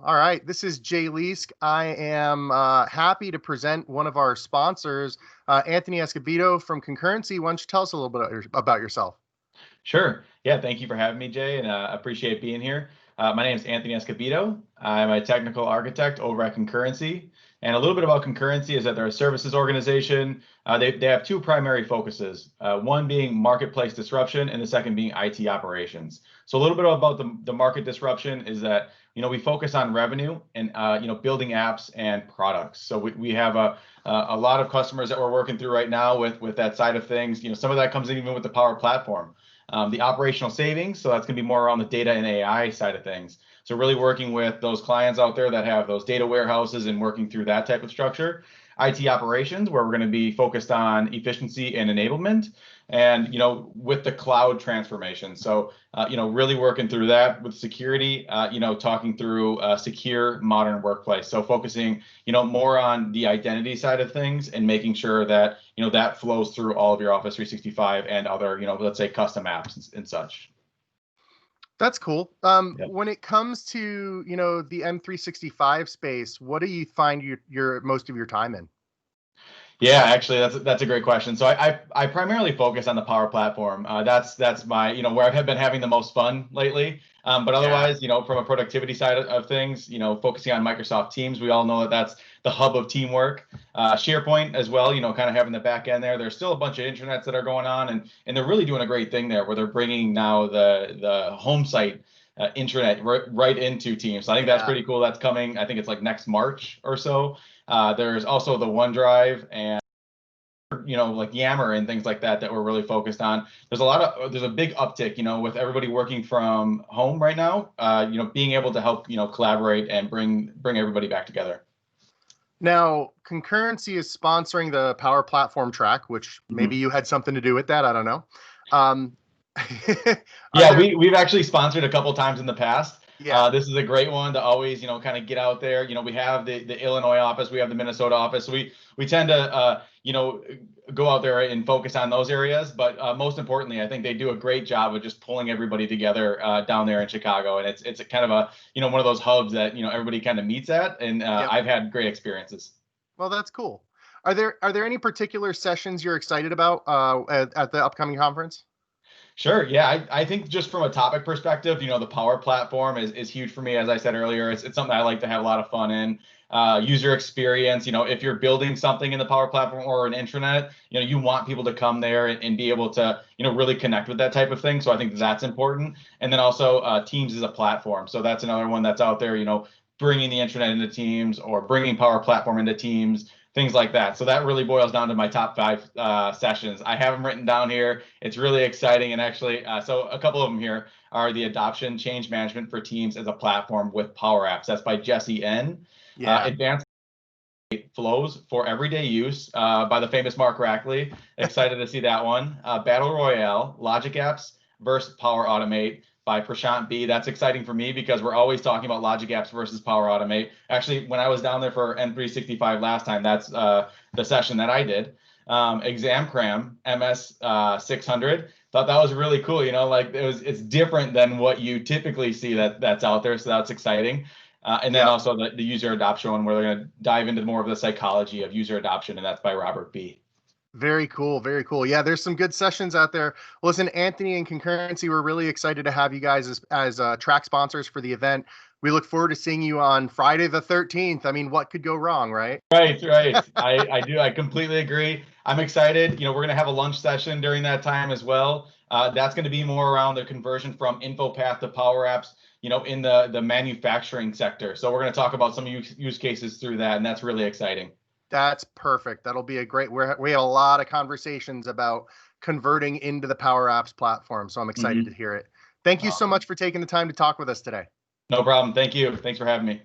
All right, this is Jay Leask. I am happy to present one of our sponsors, Anthony Escobedo from Concurrency. Why don't you tell us a little bit about yourself? Sure. Yeah, thank you for having me, Jay, and appreciate being here. My name is Anthony Escobedo. I'm a technical architect over at Concurrency. And a little bit about Concurrency is that they're a services organization. They have two primary focuses, one being marketplace disruption and the second being IT operations. So a little bit about the market disruption is that, we focus on revenue and, building apps and products. So we have a lot of customers that we're working through right now with that side of things. Some of that comes in even with the Power Platform. The operational savings, so that's going to be more around the data and AI side of things. So really working with those clients out there that have those data warehouses and working through that type of structure. IT operations, where we're going to be focused on efficiency and enablement, and with the cloud transformation. So really working through that with security. Talking through a secure modern workplace. So focusing more on the identity side of things and making sure that that flows through all of your Office 365 and other let's say custom apps and such. That's cool. Yeah. When it comes to the M365 space, what do you find your most of your time in? Yeah, actually, that's a great question. So I primarily focus on the Power Platform. That's my where I've been having the most fun lately. But Yeah. otherwise, from a productivity side of things, focusing on Microsoft Teams. We all know that that's the hub of teamwork. SharePoint as well. Kind of having the back end there. There's still a bunch of intranets that are going on, and they're really doing a great thing there, where they're bringing now the home site. Intranet right into Teams. So I think that's Yeah. pretty cool. That's coming. I think it's like next March or so. There's also the OneDrive and like Yammer and things like that we're really focused on. There's a big uptick, with everybody working from home right now. Being able to help collaborate and bring everybody back together. Now, Concurrency is sponsoring the Power Platform track, which maybe Mhm. you had something to do with that. I don't know. Um, are Yeah, there? we've actually sponsored a couple times in the past. Yeah. This is a great one to always, kind of get out there. We have the Illinois office, we have the Minnesota office. So we tend to, go out there and focus on those areas. But most importantly, I think they do a great job of just pulling everybody together down there in Chicago. And it's a kind of a, one of those hubs that, everybody kind of meets at. And Yep. I've had great experiences. Well, that's cool. Are there any particular sessions you're excited about at the upcoming conference? Sure. Yeah. I think just from a topic perspective, the Power Platform is huge for me. As I said earlier, it's something I like to have a lot of fun in. User experience, if you're building something in the Power Platform or an intranet, you want people to come there and be able to, really connect with that type of thing. So I think that's important. And then also Teams is a platform. So that's another one that's out there, bringing the intranet into Teams or bringing Power Platform into Teams, things like that. So that really boils down to my top five sessions. I have them written down here. It's really exciting. And actually, so a couple of them here are the adoption change management for Teams as a platform with Power Apps. That's by Jesse N. Yeah. Advanced flows for everyday use by the famous Mark Rackley. Excited to see that one. Battle Royale, Logic Apps versus Power Automate by Prashant B. That's exciting for me because we're always talking about Logic Apps versus Power Automate. Actually, when I was down there for M365 last time, that's the session that I did. Exam Cram, MS 600. Thought that was really cool. Like it's different than what you typically see that's out there. So that's exciting. And then Yep. also the user adoption one, where they're going to dive into more of the psychology of user adoption, and that's by Robert B. Very cool. Very cool. Yeah, there's some good sessions out there. Listen, Anthony and Concurrency, we're really excited to have you guys as track sponsors for the event. We look forward to seeing you on Friday the 13th. I mean, what could go wrong, right? Right, right. I do. I completely agree. I'm excited. We're going to have a lunch session during that time as well. That's going to be more around the conversion from InfoPath to Power Apps, in the manufacturing sector. So we're going to talk about some use cases through that, and that's really exciting. That's perfect. That'll be a great. We have a lot of conversations about converting into the Power Apps platform, so I'm excited to Mhm. hear it. Thank you so Awesome. much for taking the time to talk with us today. No problem. Thank you. Thanks for having me.